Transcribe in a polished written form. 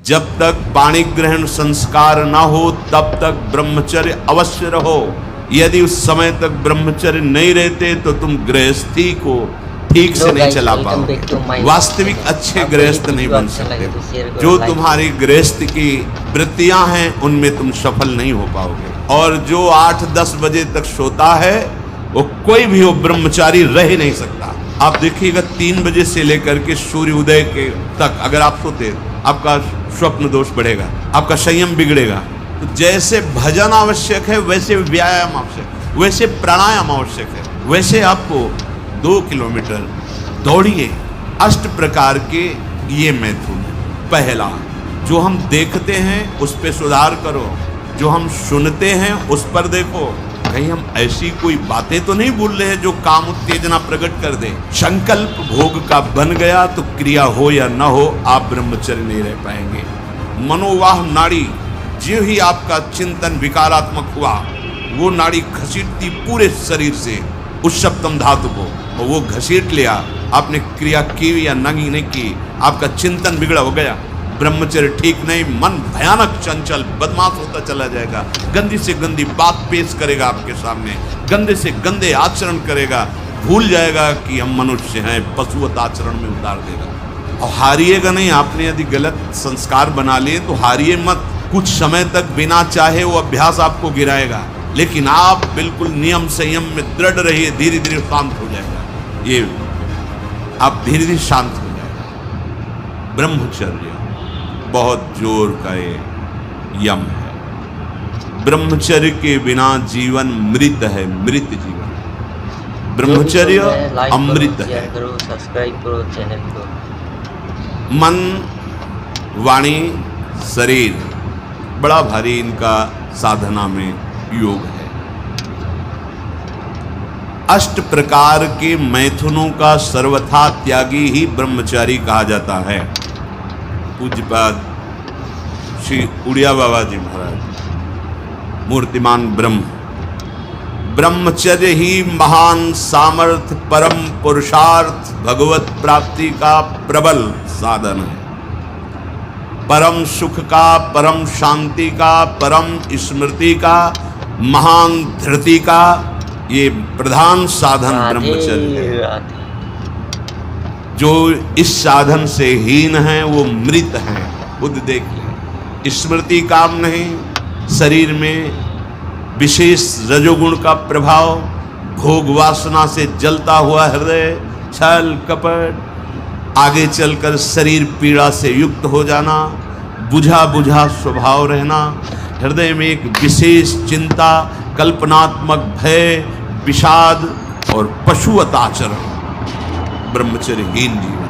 जब तक पाणी ग्रहण संस्कार ना हो तब तक ब्रह्मचर्य अवश्य रहो। यदि उस समय तक ब्रह्मचर्य नहीं रहते तो तुम गृहस्थी को ठीक से नहीं चला पाओगे, वास्तविक अच्छे गृहस्थ नहीं बन सकते। जो तुम्हारी गृहस्थ की वृत्तियां हैं उनमें तुम सफल नहीं हो पाओगे। और जो 8-10 बजे तक सोता है वो कोई भी हो ब्रह्मचारी रह ही नहीं सकता। आप देखिएगा 3 बजे से लेकर के सूर्य उदय के तक अगर आप सोते आपका स्वप्न दोष बढ़ेगा, आपका संयम बिगड़ेगा। तो जैसे भजन आवश्यक है वैसे व्यायाम आवश्यक है, वैसे प्राणायाम आवश्यक है, वैसे आपको 2 किलोमीटर दौड़िए। 8 प्रकार के ये मैथुन। पहला, जो हम देखते हैं उस पर सुधार करो, जो हम सुनते हैं उस पर देखो, कहीं हम ऐसी कोई बातें तो नहीं बोल रहे हैं जो काम उत्तेजना प्रकट कर दे। संकल्प भोग का बन गया तो क्रिया हो या न हो आप ब्रह्मचर्य नहीं रह पाएंगे। मनोवाह नाड़ी, जो ही आपका चिंतन विकारात्मक हुआ वो नाड़ी घसीटती पूरे शरीर से उस सप्तम धातु को, और वो घसीट लिया, आपने क्रिया की या नहीं की, आपका चिंतन बिगड़ा हो गया। ब्रह्मचर्य ठीक नहीं, मन भयानक चंचल बदमाश होता चला जाएगा, गंदी से गंदी बात पेश करेगा आपके सामने, गंदे से गंदे आचरण करेगा, भूल जाएगा कि हम मनुष्य हैं, पशुवत आचरण में उतार देगा। और हारिएगा नहीं। आपने यदि गलत संस्कार बना लिए तो हारिए मत। कुछ समय तक बिना चाहे वो अभ्यास आपको गिराएगा, लेकिन आप बिल्कुल नियम संयम में दृढ़ रहिए, धीरे धीरे शांत हो जाएगा। ये आप धीरे धीरे शांत हो जाएगा। ब्रह्मचर्य बहुत जोर का ये यम है। ब्रह्मचर्य के बिना जीवन मृत है, मृत जीवन। ब्रह्मचर्य अमृत है। मन, वाणी, शरीर बड़ा भारी इनका साधना में योग है। 8 प्रकार के मैथुनों का सर्वथा त्यागी ही ब्रह्मचारी कहा जाता है। पूज्यपाद श्री उड़िया बाबा जी महाराज, मूर्तिमान ब्रह्म, ब्रह्मचर्य ही महान सामर्थ्य, परम पुरुषार्थ, भगवत प्राप्ति का प्रबल साधन है। परम सुख का, परम शांति का, परम स्मृति का, महान धृति का ये प्रधान साधन ब्रह्मचर्य है। जो इस साधन से हीन है वो मृत है। खुद देख ले, स्मृति काम नहीं, शरीर में विशेष रजोगुण का प्रभाव, भोग वासना से जलता हुआ हृदय, छल कपट, आगे चलकर शरीर पीड़ा से युक्त हो जाना, बुझा बुझा स्वभाव रहना, हृदय में एक विशेष चिंता, कल्पनात्मक भय, विषाद और पशुवत आचरण, ब्रह्मचर्यहीन जीवन।